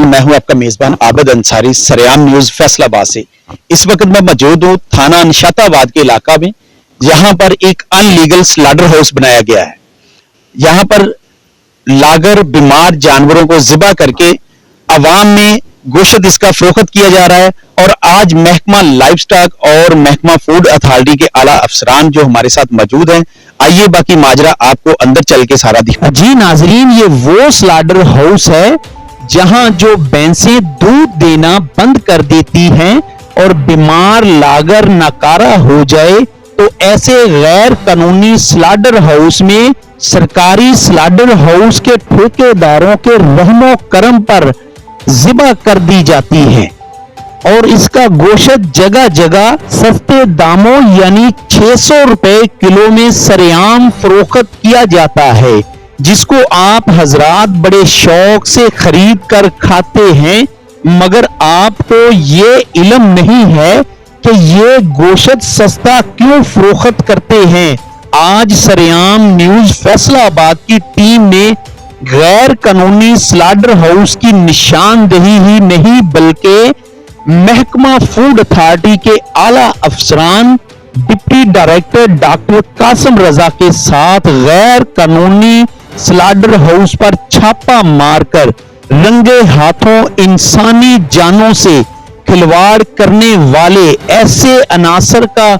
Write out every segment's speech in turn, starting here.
मैं हूं आपका मेजबान आबद अंसारी सरेआम न्यूज फैसलाबाद से। इस वक्त मैं मौजूद हूं थाना निशाताबाद के इलाका में, यहां पर एक अनलीगल स्लाटर हाउस बनाया गया है। यहां पर लागर बीमार जानवरों को ज़िबा करके अवाम में गोश्त इसका फरोख्त किया जा रहा है। और आज महकमा लाइव स्टॉक और महकमा फूड अथॉरिटी के आला अफसरान जो हमारे साथ मौजूद हैं, आइए बाकी माजरा आपको अंदर चल के सारा दिखा। जी नाजरीन, ये वो स्लाटर हाउस है जहां जो भैंसें दूध देना बंद कर देती हैं और बीमार लागर नाकारा हो जाए तो ऐसे गैर कानूनी स्लाटर हाउस में सरकारी स्लाटर हाउस के ठेकेदारों के रहमो करम पर ज़िबा कर दी जाती है और इसका गोश्त जगह जगह सस्ते दामों यानी 600 रुपए किलो में सरेआम फरोख्त किया जाता है, जिसको आप हजरात बड़े शौक से खरीद कर खाते हैं। मगर आपको ये इल्म नहीं है कि ये गोश्त सस्ता क्यों फरोख्त करते हैं। आज सरेआम न्यूज फैसलाबाद की टीम ने गैर कानूनी स्लाटर हाउस की निशानदेही ही नहीं बल्कि महकमा फूड अथॉरिटी के आला अफसरान डिप्टी डायरेक्टर डॉक्टर कासिम रजा के साथ गैर कानूनी स्लाटर हाउस पर छापा मारकर रंगे हाथों इंसानी जानों से खिलवाड़ करने वाले ऐसे अनासर का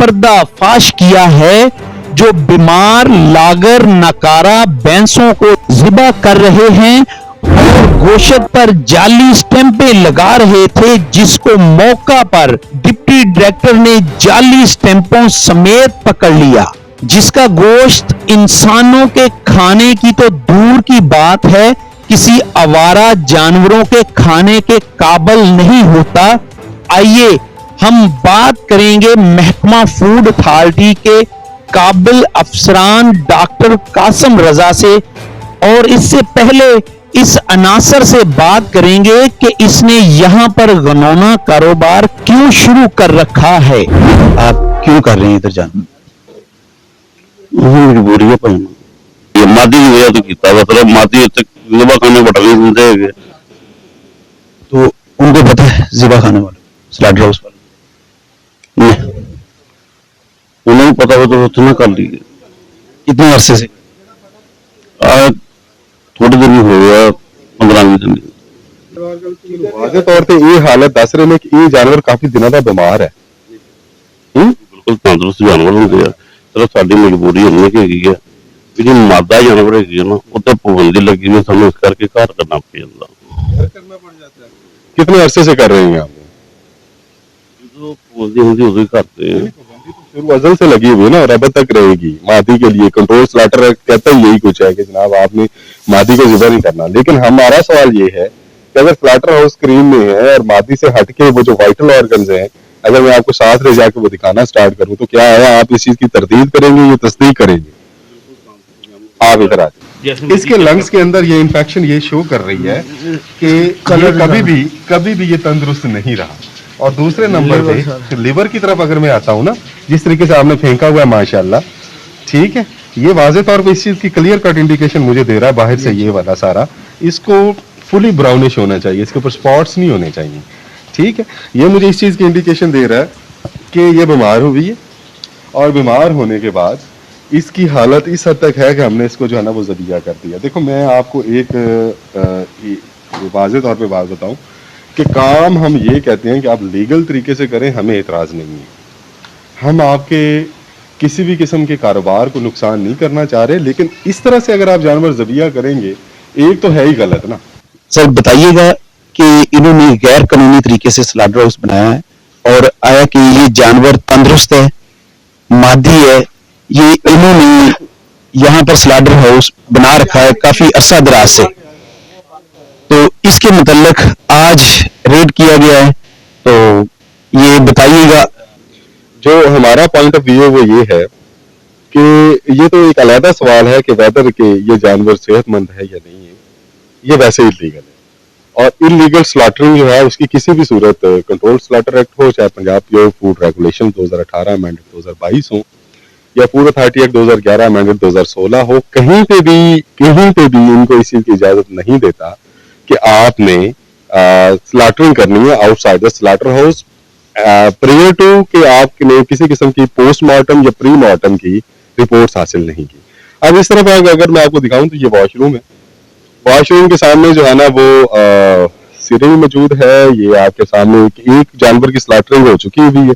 पर्दाफाश किया है जो बीमार लागर नकारा भैंसों को ज़िबा कर रहे हैं और गोश्त पर जाली स्टैंपें लगा रहे थे, जिसको मौका पर डिप्टी डायरेक्टर ने जाली स्टैंपों समेत पकड़ लिया, जिसका गोश्त इंसानों के खाने की तो दूर की बात है, किसी आवारा जानवरों के खाने के काबिल नहीं होता। आइए हम बात करेंगे महकमा फूड अथॉरिटी के काबिल अफसरान डॉक्टर कासिम रजा से, और इससे पहले इस अनासर से बात करेंगे कि इसने यहाँ पर गनौना कारोबार क्यों शुरू कर रखा है। आप क्यों कर रहे हैं इधर जाना? मजबूरी है भाई, ये मादी की वजह तो किया मतलब मादी ज़िबा खाने बटा नहीं देते हैं। तो उनको पता है ज़िबा खाने वाले स्लाटर हाउस वाले? नहीं, उन्हें पता हो तो उसने कर ली। कितने अरसे से? थोड़े दिन ही हो गया, 15-20 दिन। वाज़े तौर पे ये हालत दस रहे हैं कि ये जानवर काफी दिनों का बीमार है। बिल्कुल तंदुरुस्त जानवर होंगे हैं। चलो साडी मजबूरी होने की है कि जो मादा जानवर है ना वो तो पाबंदी लगी हुई, सानू इस करके घर करना पड़ जाता। कितने अरसे से कर रहे हैं आप? जो पाबंदी होती है उसे करते हैं। शुरू अज़ल से लगी हुई है ना, और अब तक रहेगी। मादी के लिए कंट्रोल स्लाटर एक्ट कहता ही यही कुछ है कि जनाब आपने मादी को ज़िबा नहीं करना। लेकिन हमारा सवाल ये है कि अगर स्लाटर हाउस स्क्रीन में है और मादी से हटके वो जो वाइटल ऑर्गन्स हैं, अगर मैं आपको साथ ले जाके वो दिखाना स्टार्ट करूं तो क्या है, आप इस चीज की तरदीद करेंगे या तस्दीक करेंगे? आप इधर आते। इसके लंग्स के अंदर ये इन्फेक्शन ये शो कर रही है कि कभी भी ये तंदुरुस्त नहीं रहा। और दूसरे नंबर पे लिवर की तरफ अगर मैं आता हूँ ना, जिस तरीके से आपने फेंका हुआ है माशाल्लाह, ठीक है, ये वाज़े तौर पे इस चीज की क्लियर कट इंडिकेशन मुझे दे रहा है बाहर से, ये वाला सारा इसको फुली ब्राउनिश होना चाहिए, इसके ऊपर स्पॉट्स नहीं होने चाहिए। ठीक है, ये मुझे इस चीज की इंडिकेशन दे रहा है कि ये बीमार हुई है और बीमार होने के बाद इसकी हालत इस हद तक है कि हमने इसको जो है ना वो ज़बिया कर दिया। देखो मैं आपको एक वाज़े तौर पे बात बताऊं कि काम हम ये कहते हैं कि आप लीगल तरीके से करें, हमें एतराज़ नहीं है। हम आपके किसी भी किस्म के कारोबार को नुकसान नहीं करना चाह रहे, लेकिन इस तरह से अगर आप जानवर ज़बिया करेंगे, एक तो है ही गलत ना। सर बताइएगा कि इन्होंने गैर कानूनी तरीके से स्लाटर हाउस बनाया है और आया कि ये जानवर तंदुरुस्त है, मादी है, ये इन्होंने यहाँ पर स्लाटर हाउस बना रखा है काफी अरसा दराज से, तो इसके मुतल्लिक आज रेड किया गया है, तो ये बताइएगा। जो हमारा पॉइंट ऑफ व्यू है वो ये है कि ये तो एक अलग सवाल है कि वेदर के ये जानवर सेहतमंद है या नहीं है, ये वैसे इलीगल है। और इलीगल स्लॉटरिंग जो है उसकी किसी भी सूरत, कंट्रोल स्लॉटर एक्ट हो, चाहे Punjab pure food regulation 2018 amended 2022 हो, या फूड अथॉरिटी एक्ट 2011 अमेंडेड 2016 हो, कहीं पे भी इनको इस चीज की इजाजत नहीं देता कि आपने स्लाटरिंग करनी है outside the slaughter house prior to कि आपने किसी किस्म की पोस्टमार्टम या प्री मार्टम की रिपोर्ट्स हासिल नहीं की। अब इस तरफ अगर मैं आपको दिखाऊं तो ये वॉशरूम है, वॉशरूम के सामने जो है ना वो सिरे भी मौजूद है। ये आपके सामने एक जानवर की स्लाटरिंग हो चुकी हुई है।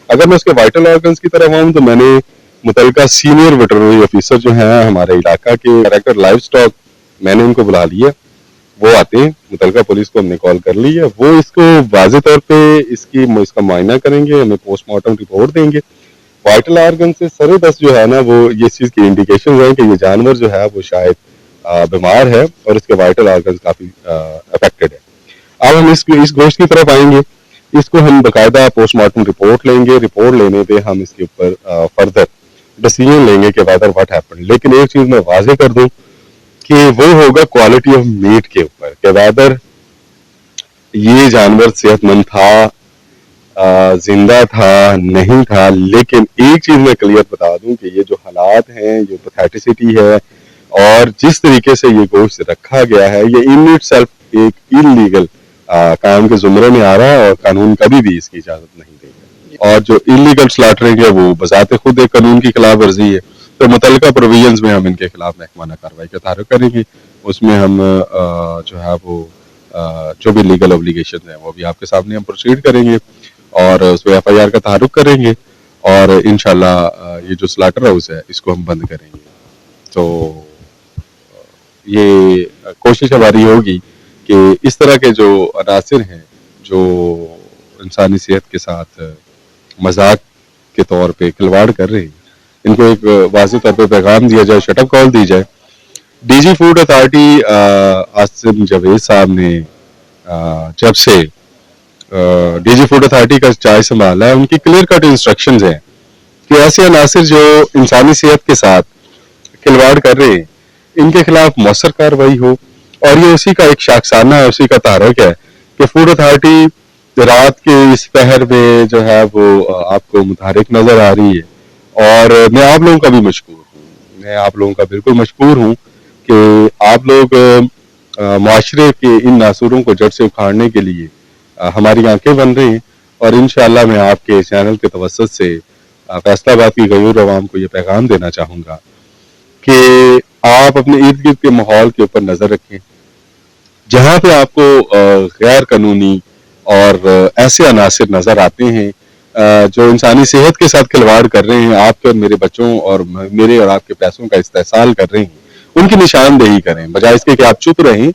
अगर मैं उसके वाइटल ऑर्गन्स की तरफ आऊँ तो मैंने मुतलका सीनियर वेटरनरी ऑफिसर जो हैं हमारे इलाका के डायरेक्टर लाइव स्टॉक, मैंने उनको बुला लिया, वो आते हैं। मुतलका पुलिस को हमने कॉल कर ली है, वो इसको वाज़े तौर पे इसका मुआयना करेंगे, हमें पोस्टमार्टम रिपोर्ट देंगे। वाइटल ऑर्गन से सरे दस जो है ना वो ये चीज़ की इंडिकेशन है कि ये जानवर जो है वो शायद बीमार है और इसके वाइटल ऑर्गन काफ़ी अफेक्टेड है। अब हम इस गोश्त की तरफ आएंगे, इसको हम बाकायदा पोस्टमार्टम रिपोर्ट लेंगे। रिपोर्ट लेने पे हम इसके ऊपर फर्दर डिसीजन लेंगे कि वेदर व्हाट हैपेंड। लेकिन एक चीज़ मैं वाजे कर दूं कि वो होगा क्वालिटी ऑफ मीट के ऊपर कि वेदर ये जानवर सेहतमंद था, जिंदा था, नहीं था। लेकिन एक चीज मैं क्लियर बता दूं कि ये जो हालात हैं, ये पैथेटिसिटी है और जिस तरीके से ये गोश्त रखा गया है, ये इन इटसेल्फ एक इलीगल काम के जुमरे में आ रहा है और कानून कभी भी इसकी इजाजत नहीं देगा। और जो इलीगल स्लॉटरिंग है वो बजाते खुद एक कानून की खिलाफ वर्जी है। तो मुतल्लिका प्रोविजंस में हम इनके खिलाफ महकमाना कार्रवाई का तारुक करेंगे। उसमें हम जो है वो जो भी लीगल ऑब्लिगेशन है वो भी आपके सामने हम प्रोसीड करेंगे और उस पर FIR का तारुक करेंगे और इंशाल्लाह ये जो स्लाटर हाउस है इसको हम बंद करेंगे। तो ये कोशिश हमारी होगी कि इस तरह के जो अनासिर हैं जो इंसानी सेहत के साथ मजाक के तौर पे खिलवाड़ कर रहे हैं, इनको एक वाज़ेह तौर पे पैगाम दिया जाए, शटअप कॉल दी जाए। DG food authority Asim Javed साहब ने जब से DG फूड अथॉरिटी का चार्ज संभाला है, उनकी क्लियर कट इंस्ट्रक्शंस हैं कि ऐसे अनासिर जो इंसानी सेहत के साथ खिलवाड़ कर रहे हैं इनके खिलाफ मौसर कार्रवाई हो। और ये उसी का एक शाखसाना है, उसी का तारक है कि फूड अथॉरिटी रात के इस पहर में जो है वो आपको मुतहरिक नजर आ रही है। और मैं आप लोगों का भी मशकूर हूँ, मैं आप लोगों का बिल्कुल मशकूर हूँ कि आप लोग माशरे के इन नासूरों को जड़ से उखाड़ने के लिए हमारी आंखें बन रही हैं। और इंशाअल्लाह मैं आपके चैनल के तवज्जुह से फैसलाबाद की गयूर अवाम को ये पैगाम देना चाहूँगा कि आप अपने इर्द गिर्द के माहौल के ऊपर नज़र रखें। जहाँ पे आपको गैर कानूनी और ऐसे अनासिर नज़र आते हैं जो इंसानी सेहत के साथ खिलवाड़ कर रहे हैं, आपके और मेरे बच्चों और मेरे और आपके पैसों का इस्तेहसाल कर रहे हैं, उनकी निशानदेही करें बजाय इसके कि आप चुप रहें।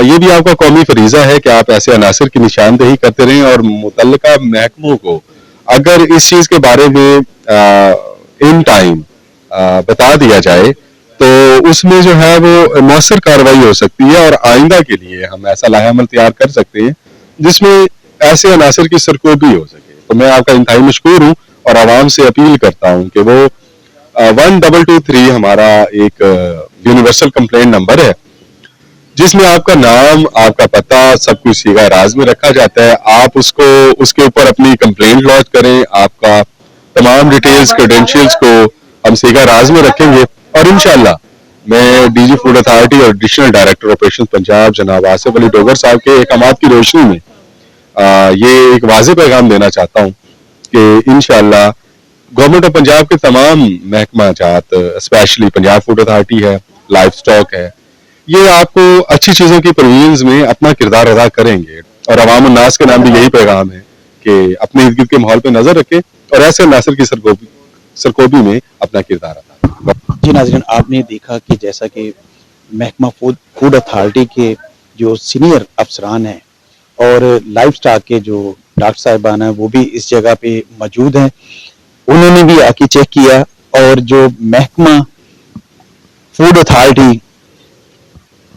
ये भी आपका कौमी फरीजा है कि आप ऐसे अनासिर की निशानदेही करते रहें और मुतल्लिका महकमों को अगर इस चीज़ के बारे में इन टाइम बता दिया जाए तो उसमें जो है वो मौसर कार्रवाई हो सकती है और आइंदा के लिए हम ऐसा लाहेअमल तैयार कर सकते हैं जिसमें ऐसे अनासिर की सरकोबी हो सके। तो मैं आपका इंतहाई मशकूर हूँ और आवाम से अपील करता हूँ कि वो 1223 हमारा एक यूनिवर्सल कंप्लेंट नंबर है जिसमें आपका नाम, आपका पता सब कुछ सीगा राज में रखा जाता है। आप उसके ऊपर अपनी कंप्लेंट लॉन्च करें, आपका तमाम डिटेल्स क्रेडेंशियल्स को हम सीगा राज में रखेंगे और इंशाल्लाह मैं DG फूड अथॉरिटी और एडिशनल डायरेक्टर ऑपरेशन पंजाब जनाब आसिफ अली डोगर साहब के अहकामात की रोशनी में ये एक वाज़ेह पैगाम देना चाहता हूँ कि इंशाल्लाह गवर्नमेंट ऑफ पंजाब के तमाम महकमा जात, स्पेशली पंजाब फूड अथॉरिटी है, लाइफ स्टॉक है, ये आपको अच्छी चीज़ों की प्रोविजंस में अपना किरदार अदा करेंगे। और अवाम उन्नास के नाम भी यही पैगाम है कि अपने इर्द गिर्द के माहौल पे नजर रखें और ऐसे नासिर की सरकोबी में अपना किरदार अदा। जी नाज़रीन, आपने देखा कि जैसा कि महकमा फूड अथॉरिटी के जो सीनियर अफसरान हैं और लाइफ स्टॉक के जो डॉक्टर साहिबान हैं वो भी इस जगह पे मौजूद हैं, उन्होंने भी आके चेक किया और जो महकमा फूड अथॉरिटी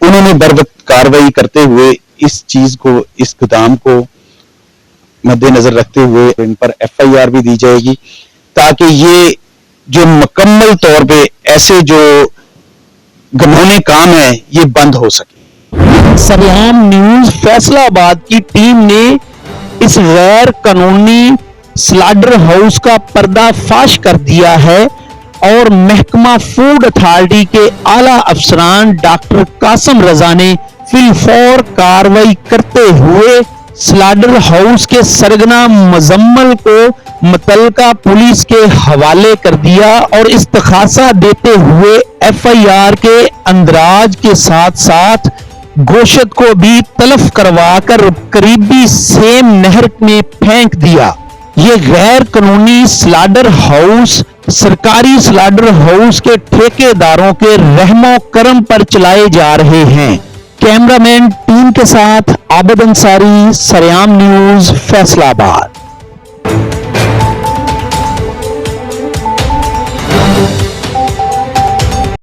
उन्होंने बरवक्त कार्रवाई करते हुए इस चीज को, इस गोदाम को मद्देनजर रखते हुए इन पर FIR भी दी जाएगी ताकि ये जो मुकम्मल तौर पे ऐसे जो घिनौने काम है ये बंद हो सके। सरेआम न्यूज फैसलाबाद की टीम ने इस गैर कानूनी स्लाटर हाउस का पर्दाफाश कर दिया है और महकमा फूड अथॉरिटी के आला अफसरान डॉक्टर कासिम रजा ने फिलफौर कार्रवाई करते हुए स्लाडर हाउस के सरगना मुजम्मल को मुतलका पुलिस के हवाले कर दिया और इस्तखासा देते हुए FIR के अंदराज के साथ साथ गोशत को भी तलफ करवाकर करीबी सेम नहर में फेंक दिया। ये गैर कानूनी स्लाडर हाउस सरकारी स्लाडर हाउस के ठेकेदारों के रहमो करम पर चलाए जा रहे हैं। कैमरामैन टीम के साथ आबिद अंसारी, सरेआम न्यूज़, फैसलाबाद।